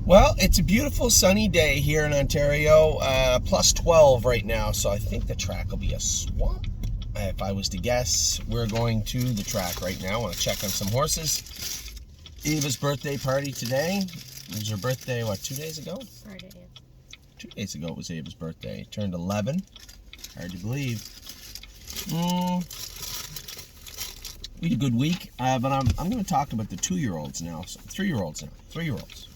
Well, it's a beautiful sunny day here in Ontario, plus 12 right now, so I think the track will be a swamp. If I was to guess, we're going to the track right now. I want to check on some horses. Eva's birthday party today. It was her birthday, 2 days ago? Friday, yeah. 2 days ago was Eva's birthday. Turned 11. Hard to believe. We had a good week, but I'm going to talk about the 2-year-olds now. 3-year-olds now. 3-year-olds.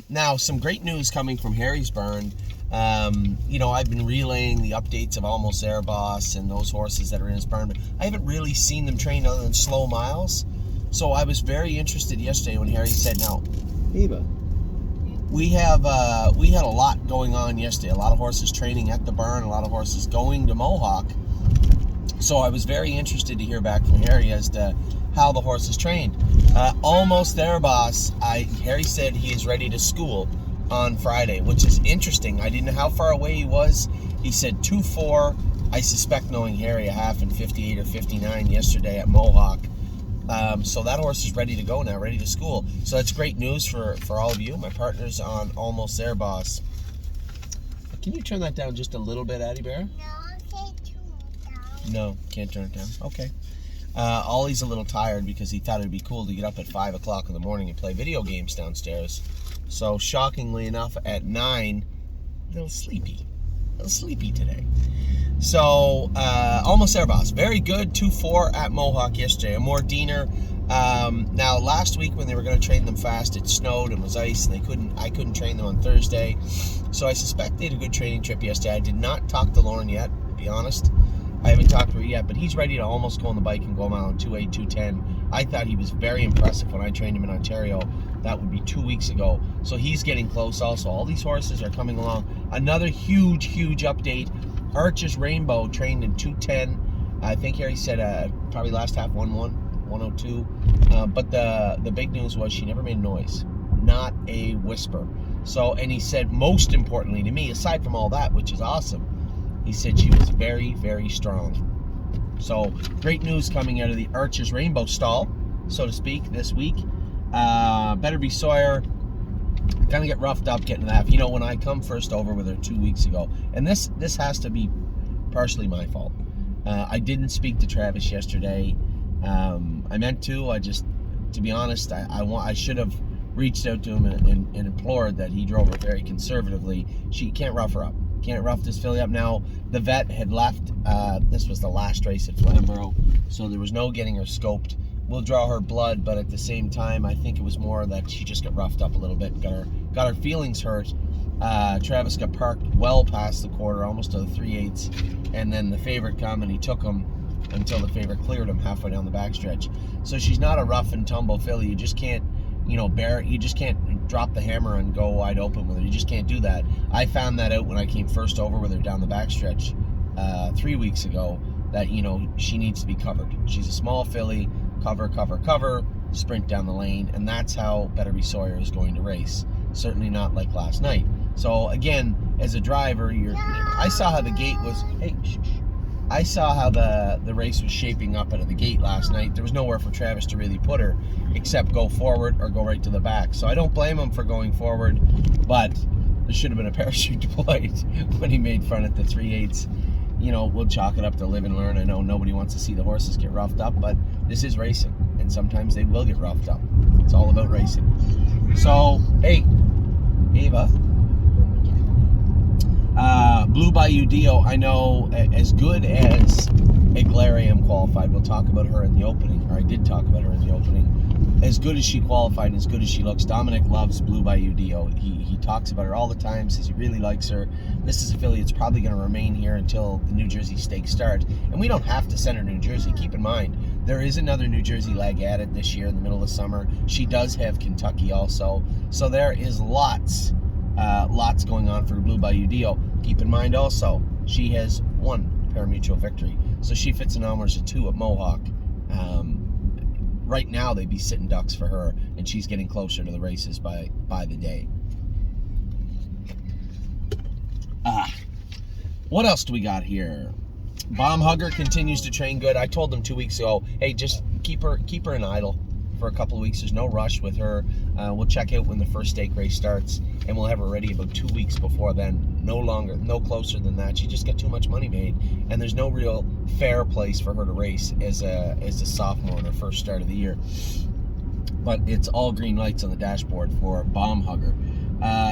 Now, some great news coming from Harry's Barn. I've been relaying the updates of Almost There Boss and those horses that are in his barn, but I haven't really seen them trained other than slow miles. So I was very interested yesterday when Harry said, now, Eva, we had a lot going on yesterday. A lot of horses training at the barn, a lot of horses going to Mohawk. So I was very interested to hear back from Harry as to how the horse is trained. Almost There Boss, Harry said he is ready to school on Friday, which is interesting. I didn't know how far away he was. He said 2-4. I suspect, knowing Harry, a half in 58 or 59 yesterday at Mohawk. So that horse is ready to go now, ready to school. So that's great news for all of you, my partners on Almost There Boss. Can you turn that down just a little bit, Addie Bear? No, can't turn it down. Okay. Ollie's a little tired because he thought it'd be cool to get up at 5 o'clock in the morning and play video games downstairs. So, shockingly enough, at 9, a little sleepy today. So, Almost There Boss, very good, 2-4 at Mohawk yesterday. A more Diener. Now, last week when they were going to train them fast, it snowed and was ice, and I couldn't train them on Thursday. So I suspect they had a good training trip yesterday. I did not talk to Lauren yet, to be honest. I haven't talked to her yet, but he's ready to almost go on the bike and go a mile in 2:8, 2:10. I thought he was very impressive when I trained him in Ontario. That would be 2 weeks ago. So he's getting close also. All these horses are coming along. Another huge update. Arches Rainbow trained in 2:10. I think Harry said probably last half 1:1, 1:02. But the big news was she never made noise. Not a whisper. So, and he said, most importantly to me, aside from all that, which is awesome, he said she was very, very strong. So, great news coming out of the Arches Rainbow stall, so to speak, this week. Better Be Sawyer, kind of get roughed up getting that. You know, when I come first over with her 2 weeks ago, and this has to be partially my fault. I didn't speak to Travis yesterday. I meant to. To be honest, I should have reached out to him and implored that he drove her very conservatively. She can't rough her up. Can't rough this filly up. Now, the vet had left. This was the last race at Flamborough, so there was no getting her scoped. We'll draw her blood, but at the same time, I think it was more that she just got roughed up a little bit, got her feelings hurt. Travis got parked well past the quarter, almost to the 3/8, and then the favorite come and he took him until the favorite cleared him halfway down the backstretch. So she's not a rough and tumble filly. You just can't, you just can't drop the hammer and go wide open with her. You just can't do that. I found that out when I came first over with her down the backstretch 3 weeks ago, that, she needs to be covered. She's a small filly, cover, sprint down the lane, and that's how Better Be Sawyer is going to race. Certainly not like last night. So again, as a driver, I saw how the gate was, I saw how the race was shaping up out of the gate last night. There was nowhere for Travis to really put her except go forward or go right to the back. So I don't blame him for going forward, but there should have been a parachute deployed when he made front at the 3/8. We'll chalk it up to live and learn. I know nobody wants to see the horses get roughed up, but this is racing, and sometimes they will get roughed up. It's all about racing. So, hey, Ava. Blue Bayou Dio, I know, as good as Eglarium qualified. We'll talk about her in the opening, or I did talk about her in the opening. As good as she qualified and as good as she looks, Dominic loves Blue Bayou Dio. He talks about her all the time, says he really likes her. This is a filly that's probably going to remain here until the New Jersey Stakes start. And we don't have to send her to New Jersey. Keep in mind, there is another New Jersey leg added this year in the middle of summer. She does have Kentucky also. So there is lots going on for Blue Bayou Dio. Keep in mind also, she has one pari-mutuel victory. So she fits an Almers of 2 at Mohawk. Right now, they'd be sitting ducks for her, and she's getting closer to the races by the day. What else do we got here? Bomb Hugger continues to train good. I told them 2 weeks ago, hey, just keep her in idle. for a couple of weeks. There's no rush with her. We'll check out when the first stake race starts, and we'll have her ready about 2 weeks before then. No closer than that. She just got too much money made, and there's no real fair place for her to race as a sophomore in her first start of the year. But it's all green lights on the dashboard for Bomb Hugger.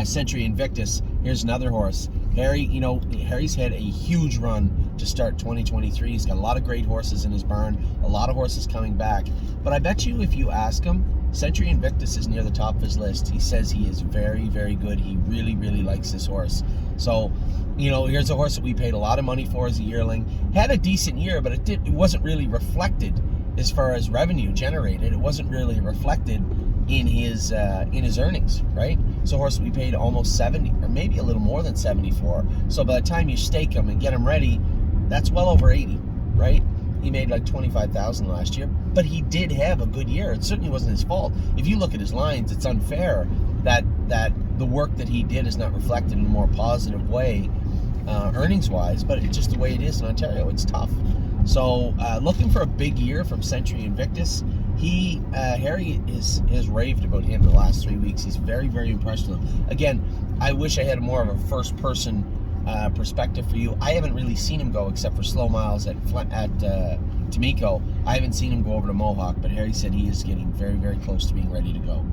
Century Invictus, here's another horse. Harry's had a huge run to start 2023. He's got a lot of great horses in his barn, a lot of horses coming back. But I bet you if you ask him, Century Invictus is near the top of his list. He says he is very, very good. He really, really likes this horse. So, here's a horse that we paid a lot of money for as a yearling. Had a decent year, but it wasn't really reflected as far as revenue generated. It wasn't really reflected in his earnings, right? So horse we paid almost 70, or maybe a little more than 70 for. So by the time you stake him and get him ready, that's well over 80, right? He made like 25,000 last year, but he did have a good year. It certainly wasn't his fault. If you look at his lines, it's unfair that the work that he did is not reflected in a more positive way, earnings-wise. But it's just the way it is in Ontario. It's tough. So looking for a big year from Century Invictus. Harry has raved about him the last 3 weeks. He's very, very impressed with him. Again, I wish I had more of a first-person perspective for you. I haven't really seen him go except for slow miles at Tamiko. I haven't seen him go over to Mohawk, but Harry said he is getting very, very close to being ready to go.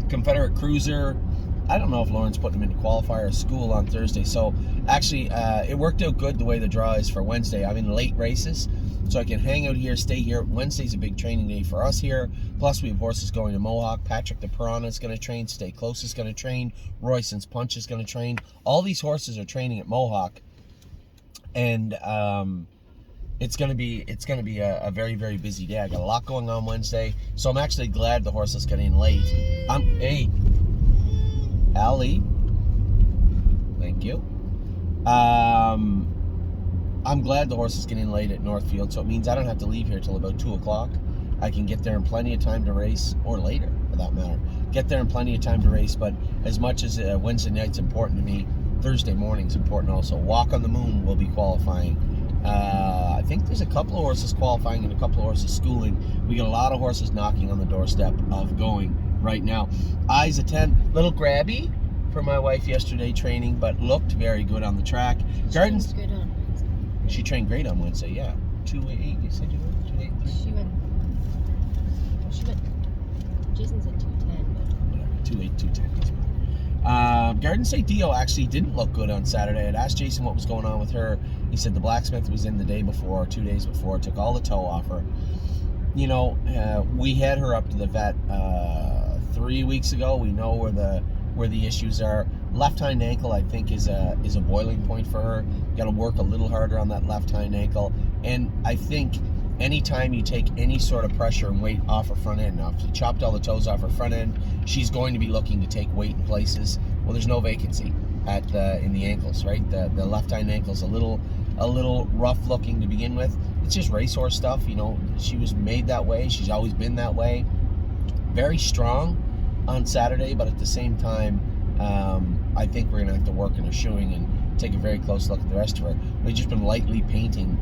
Confederate Cruiser. I don't know if Lauren's putting him into qualifier or school on Thursday. So actually, it worked out good the way the draw is for Wednesday. I'm in late races, so I can hang out here, stay here. Wednesday's a big training day for us here. Plus, we have horses going to Mohawk. Patrick the Piranha is going to train. Stay Close is going to train. Royson's Punch is going to train. All these horses are training at Mohawk, and it's going to be a very, very busy day. I got a lot going on Wednesday, so I'm actually glad the horses got in late. Hey, Ali, thank you. I'm glad the horses get in late at Northfield, so it means I don't have to leave here till about 2 o'clock. I can get there in plenty of time to race, or later for that matter. Get there in plenty of time to race, but as much as Wednesday night's important to me, Thursday morning's important also. Walk on the Moon will be qualifying. I think there's a couple of horses qualifying and a couple of horses schooling. We got a lot of horses knocking on the doorstep of going right now. Eyes of 10, little grabby for my wife yesterday training, but looked very good on the track. Gardens. Good on Wednesday. She trained great on Wednesday, yeah. 2:08, you said you went? 2:08? She went. Jason said 2:10, but whatever. 2:08, 2:10 doesn't matter. Garden State Dio actually didn't look good on Saturday. I'd asked Jason what was going on with her. He said the blacksmith was in the day before, 2 days before, took all the toe off her. We had her up to the vet 3 weeks ago. We know where the issues are. Left hind ankle, I think, is a boiling point for her. Got to work a little harder on that left hind ankle. And I think anytime you take any sort of pressure and weight off her front end, now if you chopped all the toes off her front end, she's going to be looking to take weight in places. Well, there's no vacancy in the ankles, right? The left hind ankle's a little rough looking to begin with. It's just racehorse stuff, She was made that way. She's always been that way. Very strong on Saturday, but at the same time, I think we're gonna have to work in her shoeing and take a very close look at the rest of her. We've just been lightly painting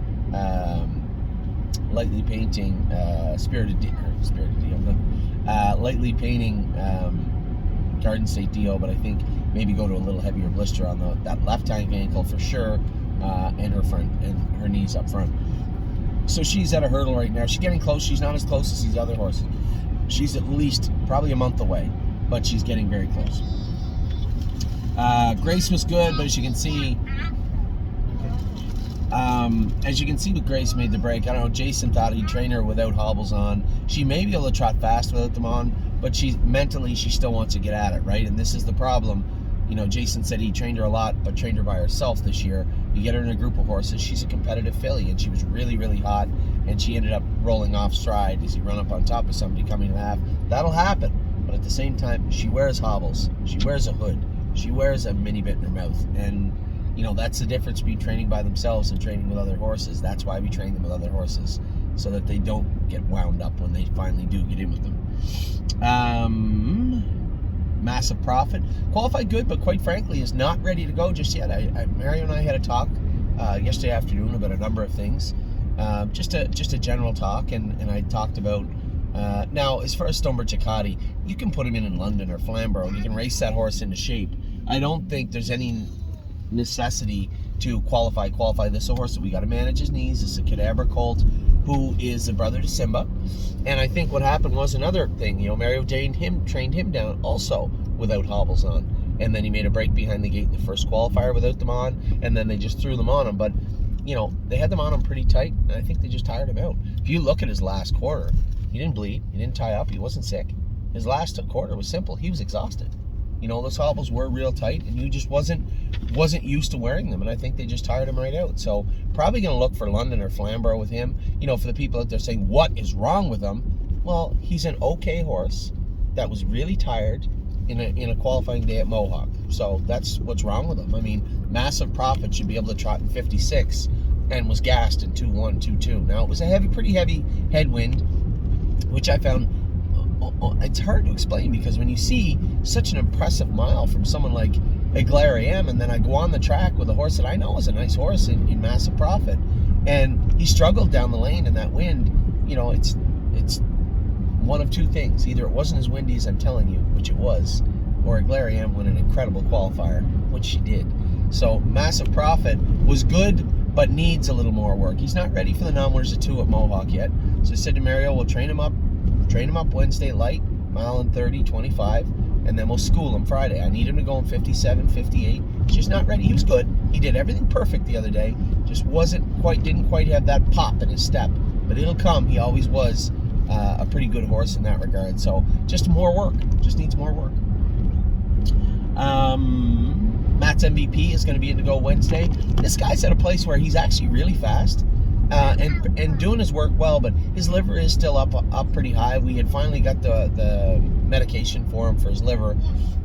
Garden State Dio, but I think maybe go to a little heavier blister on that left hind ankle for sure, and her knees up front. So she's at a hurdle right now. She's getting close. She's not as close as these other horses. She's at least probably a month away, but she's getting very close. Grace was good, but as you can see with Grace made the break. I don't know, Jason thought he'd train her without hobbles on. She may be able to trot fast without them on, but she still wants to get at it, right? And this is the problem. Jason said he trained her a lot, but trained her by herself this year. You get her in a group of horses, she's a competitive filly, and she was really, really hot, and she ended up rolling off stride as you run up on top of somebody coming to the half. That'll happen, but at the same time, she wears hobbles, she wears a hood, she wears a mini bit in her mouth, and that's the difference between training by themselves and training with other horses. That's why we train them with other horses, so that they don't get wound up when they finally do get in with them. Massive Profit qualified good, but quite frankly is not ready to go just yet. Mario and I had a talk yesterday afternoon about a number of things. just a general talk, and I talked about now as far as Stonebridge Acadi, you can put him in London or Flamborough, and you can race that horse into shape. I don't think there's any necessity to qualify. This is a horse that we got to manage his knees. This is a Cadabra colt who is a brother to Simba, and I think what happened was another thing. Mario trained him down also without hobbles on, and then he made a break behind the gate in the first qualifier without them on, and then they just threw them on him. But they had them on him pretty tight, and I think they just tired him out. If you look at his last quarter, he didn't bleed, he didn't tie up, he wasn't sick. His last quarter was simple. He was exhausted. Those hobbles were real tight, and he just wasn't used to wearing them, and I think they just tired him right out. So probably going to look for London or Flamborough with him. For the people out there saying, what is wrong with him? Well, he's an okay horse that was really tired in a qualifying day at Mohawk. So that's what's wrong with him. I mean, Massive Profit should be able to trot in 56 and was gassed in 2-1, 2-2. Now, it was a pretty heavy headwind, which I found it's hard to explain, because when you see such an impressive mile from someone like Eglariam, and then I go on the track with a horse that I know is a nice horse in Massive Profit, and he struggled down the lane in that wind, it's one of two things. Either it wasn't as windy as I'm telling you, which it was, or Eglariam won an incredible qualifier, which she did. So Massive Profit was good, but needs a little more work. He's not ready for the non-winners of 2 at Mohawk yet. So I said to Mario, we'll train him up Wednesday light, mile and 30, 25, and then we'll school him Friday. I need him to go in 57, 58. He's just not ready. He was good. He did everything perfect the other day. Just didn't quite have that pop in his step. But it'll come. He always was a pretty good horse in that regard. So just more work. Just needs more work. Matt's MVP is going to be in to go Wednesday. This guy's at a place where he's actually really fast. And doing his work well, but his liver is still up pretty high. We had finally got the medication for him for his liver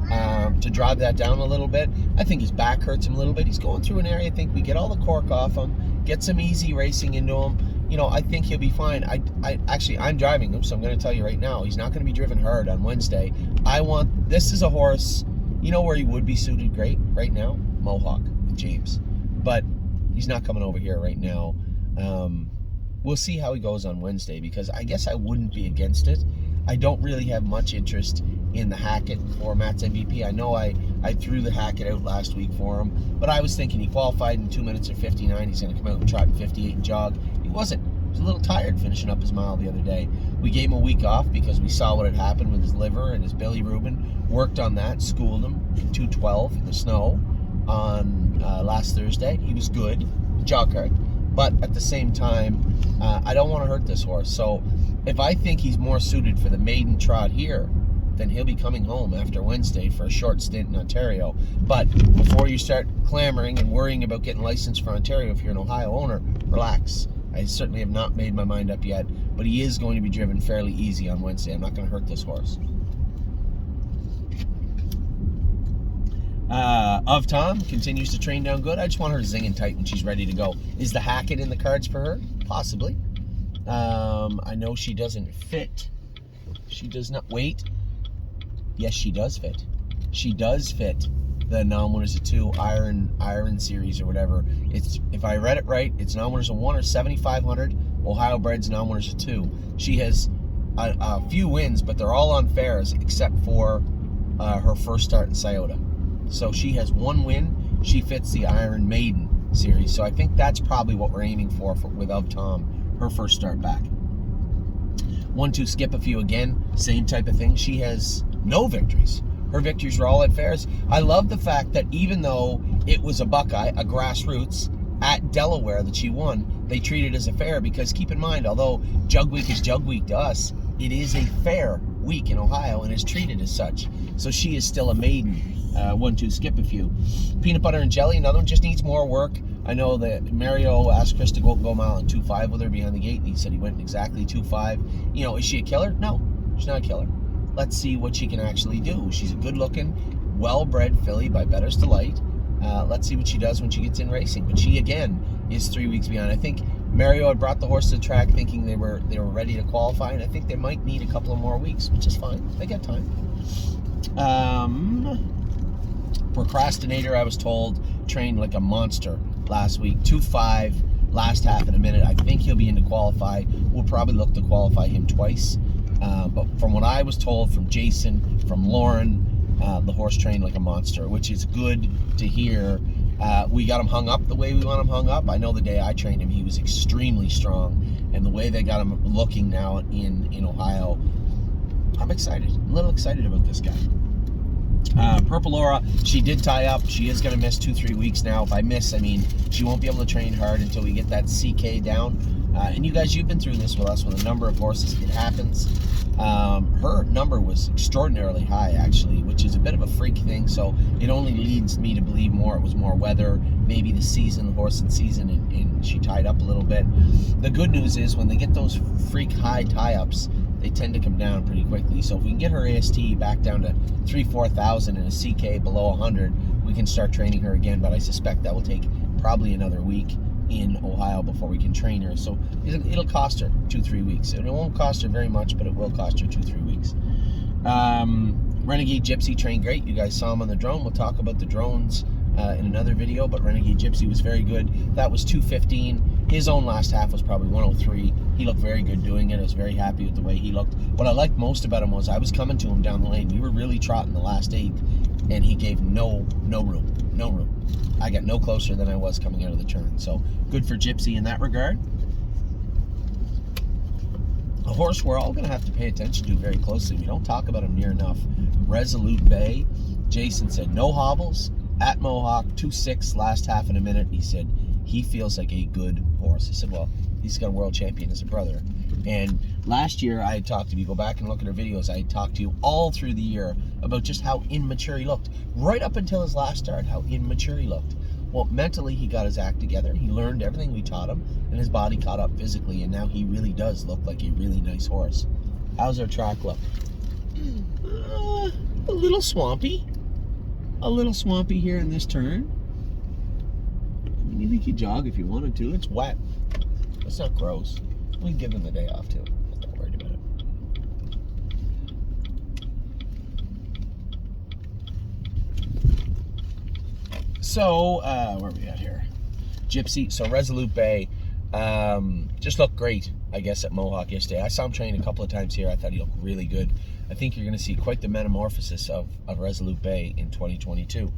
to drive that down a little bit. I think his back hurts him a little bit. He's going through an area. I think we get all the cork off him, get some easy racing into him. I think he'll be fine. I'm driving him, so I'm going to tell you right now, he's not going to be driven hard on Wednesday. This is a horse, where he would be suited great right now? Mohawk with James. But he's not coming over here right now. We'll see how he goes on Wednesday, because I guess I wouldn't be against it. I don't really have much interest in the Hackett for Matt's MVP. I know I threw the Hackett out last week for him, but I was thinking he qualified in 2 minutes or 59. He's going to come out and trot in 58 and jog. He wasn't. He was a little tired finishing up his mile the other day. We gave him a week off because we saw what had happened with his liver, and his Billy Rubin worked on that, schooled him in 2:12 in the snow on last Thursday. He was good, jog hard. But at the same time, I don't want to hurt this horse. So if I think he's more suited for the maiden trot here, then he'll be coming home after Wednesday for a short stint in Ontario. But before you start clamoring and worrying about getting licensed for Ontario if you're an Ohio owner, relax. I certainly have not made my mind up yet, but he is going to be driven fairly easy on Wednesday. I'm not going to hurt this horse. Of Tom continues to train down good. I just want her zinging tight when she's ready to go. Is the Hackett in the cards for her? Possibly. I know she doesn't fit. She does not. Wait. Yes, she does fit. She does fit the non-winners of 2 Iron Series or whatever. It's, if I read it right, it's non-winners of 1 or 7,500. Ohio Bred's non-winners of 2. She has a few wins, but they're all on fairs except for her first start in Scioto. So she has 1 win. She fits the Iron Maiden Series. So I think that's probably what we're aiming for with Of Tom, her first start back. 1-2 Skip a Few again, same type of thing. She has no victories. Her victories were all at fairs. I love the fact that even though it was a Buckeye, a grassroots at Delaware that she won, they treat it as a fair, because keep in mind, although Jug Week is Jug Week to us, it is a fair week in Ohio and is treated as such. So she is still a maiden. 1-2 Skip a Few. Peanut Butter and Jelly, another one, just needs more work. I know that Mario asked Chris to go mile in 2.5 with her behind the gate, and he said he went in exactly 2.5. Is she a killer? No, she's not a killer. Let's see what she can actually do. She's a good-looking, well-bred filly by Bettor's Delight. Let's see what she does when she gets in racing. But she, again, is 3 weeks behind. I think Mario had brought the horse to the track thinking they were ready to qualify, and I think they might need a couple of more weeks, which is fine. They got time. Procrastinator, I was told, trained like a monster last week. 2.5, last half in a minute. I think he'll be in to qualify. We'll probably look to qualify him twice. But from what I was told from Jason, from Lauren, the horse trained like a monster, which is good to hear. We got him hung up the way we want him hung up. I know the day I trained him, he was extremely strong. And the way they got him looking now in Ohio, I'm excited. I'm a little excited about this guy. Purple Aura, she did tie up. She is going to miss 2-3 weeks now. If I miss, I mean, she won't be able to train hard until we get that CK down. And you guys, you've been through this with us with a number of horses. It happens. Her number was extraordinarily high, actually, which is a bit of a freak thing. So it only leads me to believe more. It was more weather, maybe the season, the horse in season, and she tied up a little bit. The good news is when they get those freak high tie-ups, they tend to come down pretty quickly. So if we can get her AST back down to 3,000-4,000 and a CK below 100, we can start training her again. But I suspect that will take probably another week in Ohio before we can train her. So it'll cost her 2-3 weeks. And it won't cost her very much, but it will cost her 2-3 weeks. Renegade Gypsy trained great. You guys saw him on the drone. We'll talk about the drones in another video, but Renegade Gypsy was very good. That was 2:15. His own last half was probably 1:03. He looked very good doing it. I was very happy with the way he looked. What I liked most about him was I was coming to him down the lane. We were really trotting the last 8, and he gave no room. I got no closer than I was coming out of the turn. So good for Gypsy in that regard. A horse we're all going to have to pay attention to very closely. We don't talk about him near enough. Resolute Bay. Jason said no hobbles at Mohawk, 2-6 last half in a minute. He said he feels like a good horse. I said, well, he's got a world champion as a brother. And last year I had talked to you, go back and look at our videos, I had talked to you all through the year about just how immature he looked. Right up until his last start, how immature he looked. Well, mentally he got his act together. He learned everything we taught him, and his body caught up physically, and now he really does look like a really nice horse. How's our track look? A little swampy. A little swampy here in this turn. I mean, you think you jog if you wanted to. It's wet. It's not gross. We can give them the day off too. I'm not worried about it. So, where are we at here? Gypsy. So Resolute Bay just looked great, I guess, at Mohawk yesterday. I saw him train a couple of times here. I thought he looked really good. I think you're going to see quite the metamorphosis of Resolute Bay in 2022.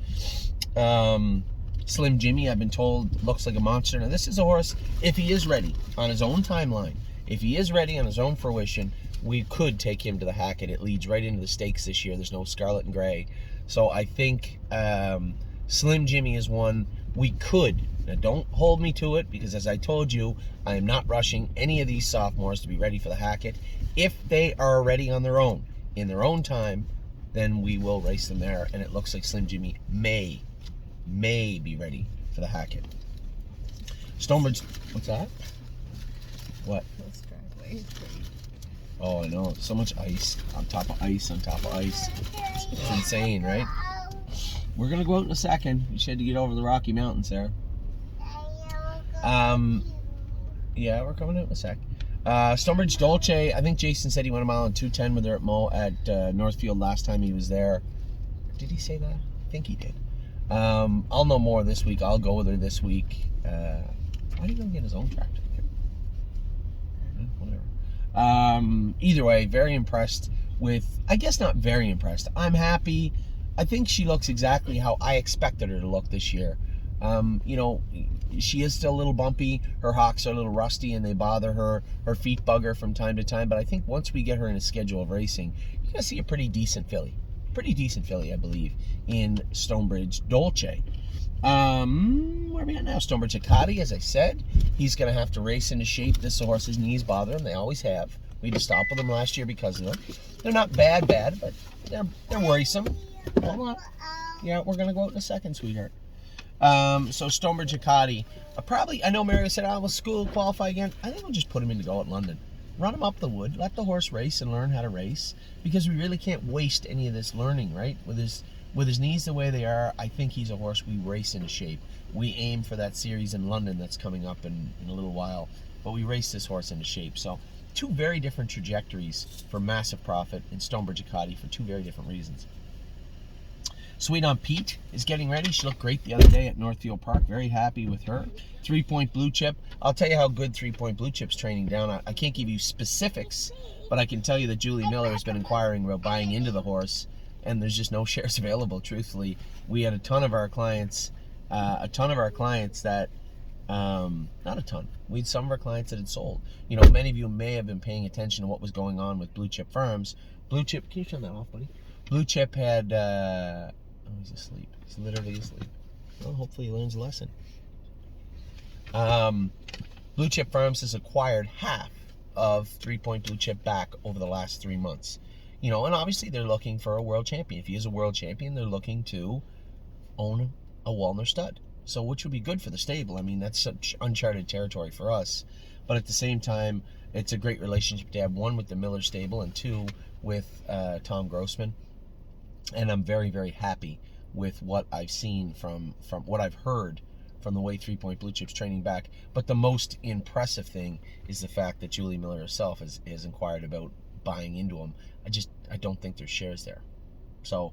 Slim Jimmy, I've been told, looks like a monster. Now, this is a horse, if he is ready on his own timeline, if he is ready on his own fruition, we could take him to the Hackett. It leads right into the stakes this year. There's no Scarlet and Gray. So I think Slim Jimmy is one we could. Now, don't hold me to it, because as I told you, I am not rushing any of these sophomores to be ready for the Hackett. If they are ready on their own, in their own time, then we will race them there. And it looks like Slim Jimmy may be ready for the Hackett. Stonebridge, what's that? What? This driveway is great. Oh, I know. So much ice on top of ice on top of ice. It's insane, right? We're going to go out in a second. We should had to get over the Rocky Mountains there. Yeah, we're coming out in a sec. Stonebridge Dolce, I think Jason said he went a mile and 2:10 with her at Northfield last time he was there. Did he say that? I think he did. I'll know more this week. I'll go with her this week. Why did he go get his own tractor? Whatever. Either way, very impressed with, I guess not very impressed. I'm happy. I think she looks exactly how I expected her to look this year. You know, she is still a little bumpy. Her hocks are a little rusty and they bother her. Her feet bug her from time to time. But I think once we get her in a schedule of racing, you're going to see a pretty decent filly. Pretty decent filly, I believe, in Stonebridge Dolce. Where are we at now? Stonebridge Hecate, as I said. He's going to have to race into shape. This horse's knees bother him. They always have. We had to stop with them last year because of them. They're not bad, but they're worrisome. Hold on. Yeah, we're going to go out in a second, sweetheart. So Stonebridge Hecate. I know Mary said, will school qualify again? I think we'll just put him in to go at London. Run him up the wood. Let the horse race and learn how to race. Because we really can't waste any of this learning, right? With his knees the way they are, I think he's a horse we race into shape. We aim for that series in London that's coming up in a little while. But we race this horse into shape. So, two very different trajectories for massive profit in Stonebridge Hecate for two very different reasons. Sweet on Pete is getting ready. She looked great the other day at Northfield Park. Very happy with her. 3 Point Blue Chip. I'll tell you how good 3 Point Blue Chip's training down. I can't give you specifics, but I can tell you that Julie Miller has been inquiring about buying into the horse, and there's just no shares available, truthfully. We had a ton of our clients that, not a ton. We had some of our clients that had sold. You know, many of you may have been paying attention to what was going on with Blue Chip Firms. Blue Chip, can you turn that off, buddy? Blue Chip had, oh, he's asleep. He's literally asleep. Well, hopefully he learns a lesson. Blue Chip Farms has acquired half of 3 Point Blue Chip back over the last 3 months. You know, and obviously they're looking for a world champion. If he is a world champion, they're looking to own a Walner stud. So, which would be good for the stable. I mean, that's such uncharted territory for us. But at the same time, it's a great relationship to have, one with the Miller stable and two with Tom Grossman. And I'm very, very happy with what I've seen from what I've heard from the way 3 Point Blue Chip's training back. But the most impressive thing is the fact that Julie Miller herself has inquired about buying into him. I don't think there's shares there. So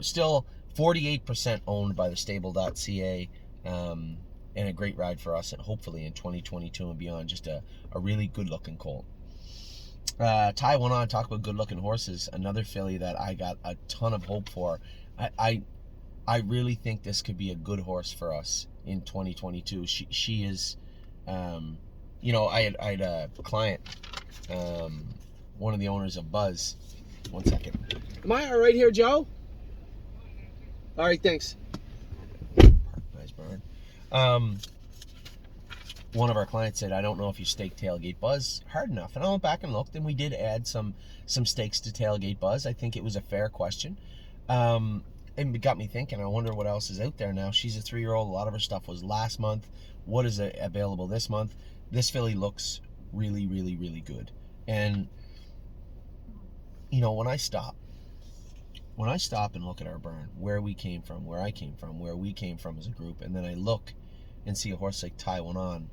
still 48% owned by the stable.ca, and a great ride for us, and hopefully in 2022 and beyond, just a really good looking colt. Ty went on to talk about good looking horses. Another filly that I got a ton of hope for. I really think this could be a good horse for us in 2022. She is, you know, I had a client, one of the owners of Buzz. One second. Am I all right here, Joe? All right, thanks. Nice bird. One of our clients said, I don't know if you stake Tailgate Buzz hard enough. And I went back and looked, and we did add some stakes to Tailgate Buzz. I think it was a fair question. And it got me thinking, I wonder what else is out there now. She's a 3-year-old. A lot of her stuff was last month. What is available this month? This filly looks really, really, really good. And, you know, when I stop and look at our burn, where we came from, where I came from, where we came from as a group, and then I look and see a horse like Taiwan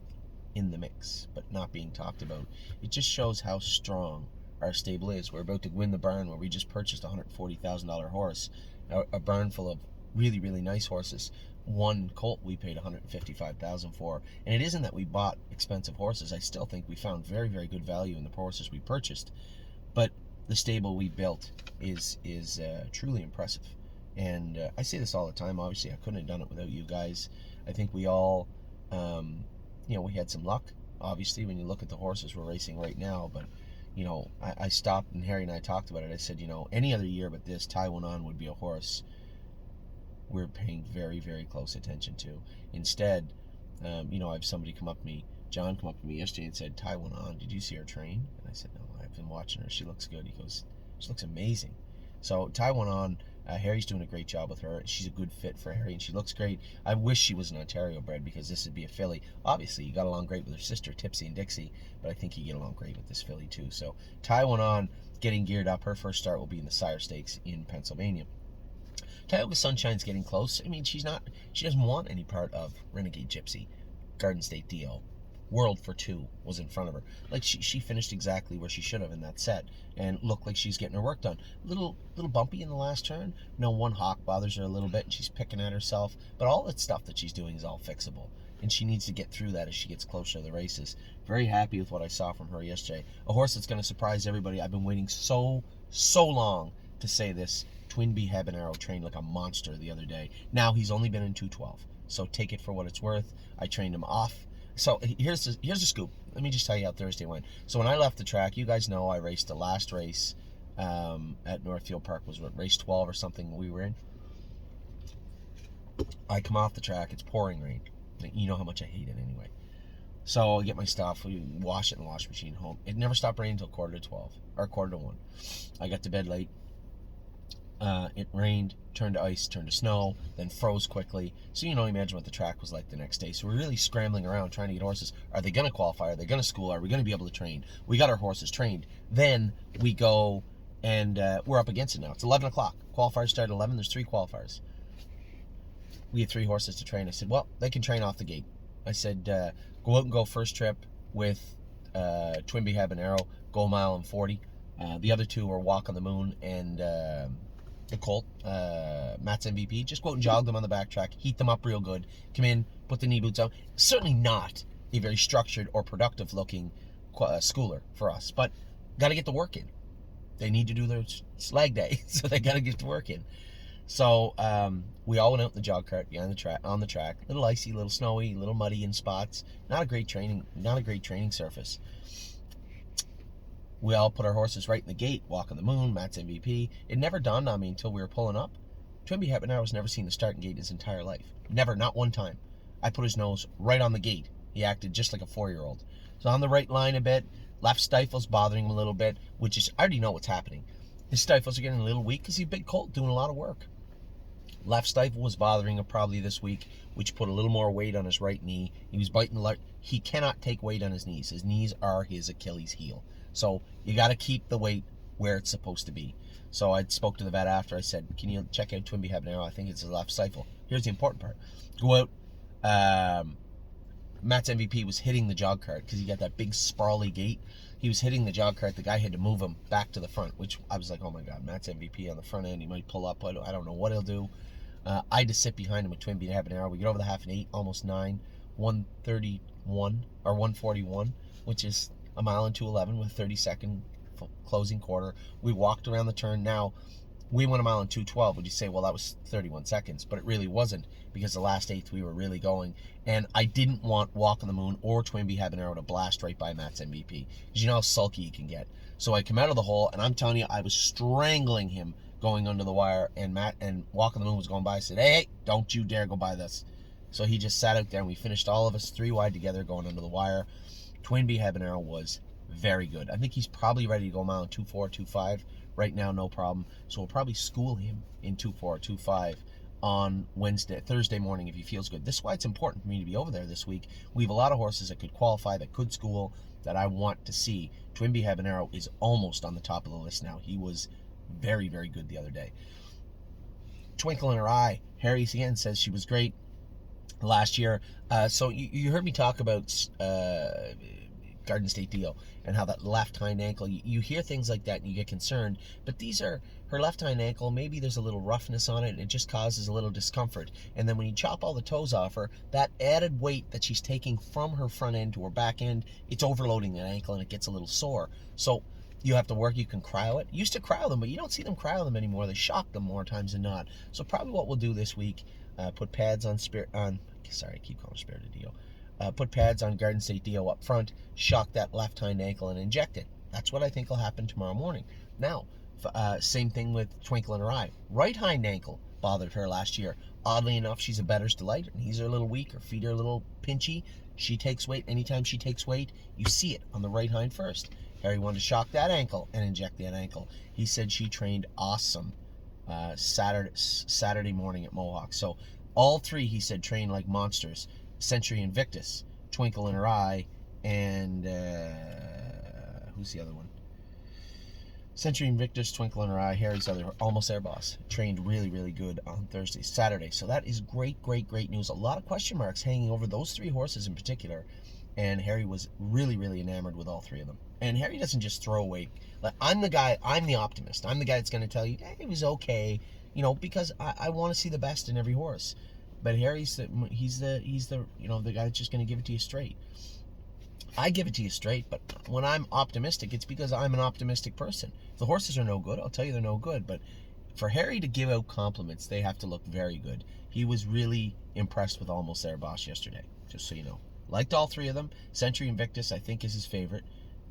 in the mix, but not being talked about, it just shows how strong our stable is. We're about to win the barn where we just purchased a $140,000 horse, a barn full of really, really nice horses. One colt we paid $155,000 for, and it isn't that we bought expensive horses. I still think we found very, very good value in the horses we purchased, but the stable we built is truly impressive. And I say this all the time. Obviously, I couldn't have done it without you guys. I think we all, you know, we had some luck, obviously, when you look at the horses we're racing right now. But, you know, I stopped, and Harry and I talked about it. I said, you know, any other year but this, Taiwan would be a horse we're paying very, very close attention to. Instead, you know, I have somebody come up to me, John come up to me yesterday and said, Taiwan, did you see her train? And I said, no, I've been watching her. She looks good. He goes, she looks amazing. So Taiwan, Harry's doing a great job with her. She's a good fit for Harry, and she looks great. I wish she was an Ontario bred, because this would be a filly. Obviously, you got along great with her sister, Tipsy and Dixie, but I think you get along great with this filly too. So Taiwan getting geared up. Her first start will be in the Sire Stakes in Pennsylvania. Tioga Sunshine's getting close. I mean, she doesn't want any part of Renegade Gypsy, Garden State Dio. World for Two was in front of her. Like, she finished exactly where she should have in that set, and looked like she's getting her work done. Little bumpy in the last turn. No, one hawk bothers her a little bit, and she's picking at herself. But all that stuff that she's doing is all fixable, and she needs to get through that as she gets closer to the races. Very happy with what I saw from her yesterday. A horse that's going to surprise everybody. I've been waiting so long to say this. Twin Bee Habanero trained like a monster the other day. Now he's only been in 212, so take it for what it's worth. I trained him off. So here's the scoop. Let me just tell you how Thursday went. So when I left the track, you guys know I raced the last race at Northfield Park. Was what, race 12 or something we were in? I come off the track. It's pouring rain. You know how much I hate it anyway. So I get my stuff. We wash it in the washing machine home. It never stopped raining until quarter to 1. I got to bed late. It rained, turned to ice, turned to snow, then froze quickly. So, you know, imagine what the track was like the next day. So we're really scrambling around trying to get horses. Are they going to qualify? Are they going to school? Are we going to be able to train? We got our horses trained. Then we go and we're up against it now. It's 11 o'clock. Qualifiers start at 11. There's 3 qualifiers. We had 3 horses to train. I said, well, they can train off the gate. I said, go out and go first trip with Twin Bee Habanero, go a mile and 40. The other 2 are Walk on the Moon and the colt, Matt's MVP. Just go out and jog them on the backtrack, heat them up real good, come in, put the knee boots on. Certainly not a very structured or productive looking schooler for us, but got to get the work in. They need to do their slag day, so they got to get to work in. So we all went out in the jog cart behind the track, on the track. A little icy, a little snowy, a little muddy in spots. Not a great training surface. We all put our horses right in the gate. Walk on the Moon, Matt's MVP. It never dawned on me until we were pulling up. Twinbee Habanero has never seen the starting gate in his entire life. Never, not one time. I put his nose right on the gate. He acted just like a 4-year-old. So on the right line a bit. Left stifle's bothering him a little bit, which is, I already know what's happening. His stifles are getting a little weak because he's a big colt doing a lot of work. Left stifle was bothering him probably this week, which put a little more weight on his right knee. He was biting the he cannot take weight on his knees. His knees are his Achilles heel. So you got to keep the weight where it's supposed to be. So I spoke to the vet after. I said, can you check out Twinbee Habanero? I think it's his left stifle. Here's the important part. Go out. Matt's MVP was hitting the jog cart because he got that big sprawly gait. He was hitting the jog cart. The guy had to move him back to the front, which I was like, oh my God, Matt's MVP on the front end. He might pull up. I don't know what he'll do. I had to sit behind him with Twinbee Habanero. We get over the half an 8, almost 9, 131 or 141, which is a mile and 2:11 with 30-second closing quarter. We walked around the turn. Now, we went a mile and 2:12. Would you say, well, that was 31 seconds? But it really wasn't, because the last 8th we were really going. And I didn't want Walk on the Moon or Twinbee Habanero to blast right by Matt's MVP, because you know how sulky he can get. So I come out of the hole, and I'm telling you, I was strangling him going under the wire, and Matt and Walk on the Moon was going by. I said, hey, don't you dare go by this. So he just sat out there, and we finished all of us 3 wide together going under the wire. Twinbee Habanero was very good. I think he's probably ready to go a mile in 2:4, 2:5. Right now, no problem. So we'll probably school him in 2:4, 2:5 on Thursday morning if he feels good. This is why it's important for me to be over there this week. We have a lot of horses that could qualify, that could school, that I want to see. Twinbee Habanero is almost on the top of the list now. He was very, very good the other day. Twinkle in Her Eye. Harry again says she was great last year. So you heard me talk about Garden State Dio and how that left hind ankle, you hear things like that and you get concerned, but these are her left hind ankle. Maybe there's a little roughness on it and it just causes a little discomfort, and then when you chop all the toes off her, that added weight that she's taking from her front end to her back end, it's overloading that ankle and it gets a little sore. So you have to work. You can cryo it. You used to cryo them, but you don't see them cryo them anymore. They shock them more times than not. So probably what we'll do this week, put pads on sorry, I keep calling Spirited Dio. Put pads on Garden State Dio up front, shock that left hind ankle and inject it. That's what I think will happen tomorrow morning. Now, same thing with Twinkle in Her Eye. Right hind ankle bothered her last year. Oddly enough, she's a better's delight. Her knees are a little weak, her feet are a little pinchy. She takes weight. Anytime she takes weight, you see it on the right hind first. Harry wanted to shock that ankle and inject that ankle. He said she trained awesome Saturday morning at Mohawk. So all 3, he said, trained like monsters. Century Invictus, Twinkle in Her Eye, and who's the other one? Century Invictus, Twinkle in Her Eye, Harry's other, Almost Air Boss, trained really, really good on Saturday. So that is great, great, great news. A lot of question marks hanging over those 3 horses in particular, and Harry was really, really enamored with all 3 of them. And Harry doesn't just throw away. Like, I'm the optimist. I'm the guy that's going to tell you, hey, it was okay, because I want to see the best in every horse. But Harry's the the guy that's just going to give it to you straight. I give it to you straight, but when I'm optimistic, it's because I'm an optimistic person. If the horses are no good, I'll tell you they're no good. But for Harry to give out compliments, they have to look very good. He was really impressed with Almost There Boss yesterday, just so you know. Liked all 3 of them. Century Invictus, I think, is his favorite.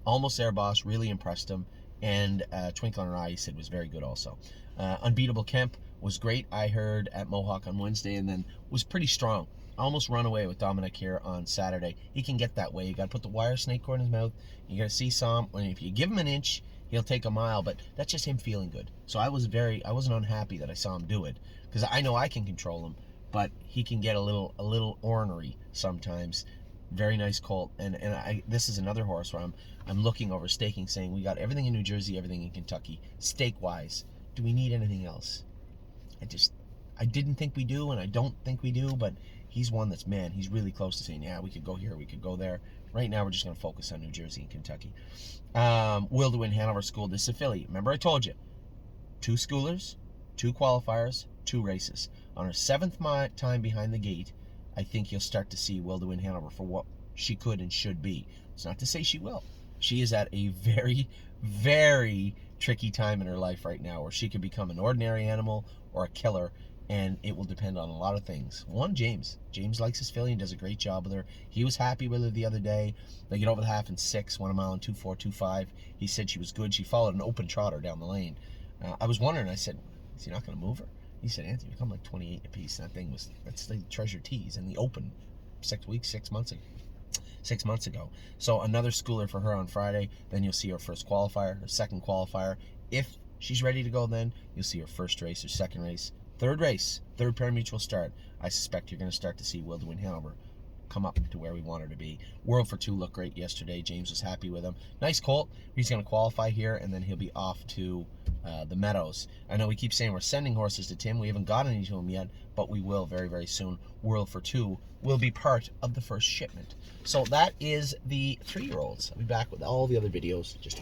Almost There Boss really impressed him. And Twinkle in Her Eye, he said, was very good also. Unbeatable Kemp was great, I heard, at Mohawk on Wednesday, and then was pretty strong. Almost run away with Dominic here on Saturday. He can get that way. You got to put the wire snake cord in his mouth. You got to see some. And if you give him an inch, he'll take a mile. But that's just him feeling good. So I wasn't unhappy that I saw him do it, because I know I can control him, but he can get a little ornery sometimes. Very nice colt, and this is another horse where I'm looking over staking, saying we got everything in New Jersey, everything in Kentucky, stake wise. Do we need anything else? I didn't think we do, and I don't think we do, but he's one that's, man, he's really close to saying, yeah, we could go here, we could go there. Right now, we're just going to focus on New Jersey and Kentucky. Will to Win Hanover schooled this filly. Remember I told you, 2 schoolers, 2 qualifiers, 2 races. On her 7th time behind the gate, I think you'll start to see Will to Win Hanover for what she could and should be. It's not to say she will. She is at a very, very tricky time in her life right now where she could become an ordinary animal or a killer, and it will depend on a lot of things. One, James. James likes his filly and does a great job with her. He was happy with her the other day. They get over the half in 6, 1 mile in 2:4, 2:5. He said she was good. She followed an open trotter down the lane. I was wondering, I said, is he not going to move her? He said, Anthony, we come like 28 apiece. That's the Treasure Tees in the open 6 months ago. So another schooler for her on Friday. Then you'll see her first qualifier, her second qualifier. If she's ready to go, then you'll see her first race, her second race, third race, third pari-mutuel start. I suspect you're going to start to see Will to Win Hanover come up to where we want her to be. World for 2 looked great yesterday. James was happy with him. Nice colt. He's going to qualify here, and then he'll be off to the Meadows. I know we keep saying we're sending horses to Tim. We haven't got any to him yet, but we will very, very soon. World for 2 will be part of the first shipment. So that is the 3-year-olds. I'll be back with all the other videos just a minute.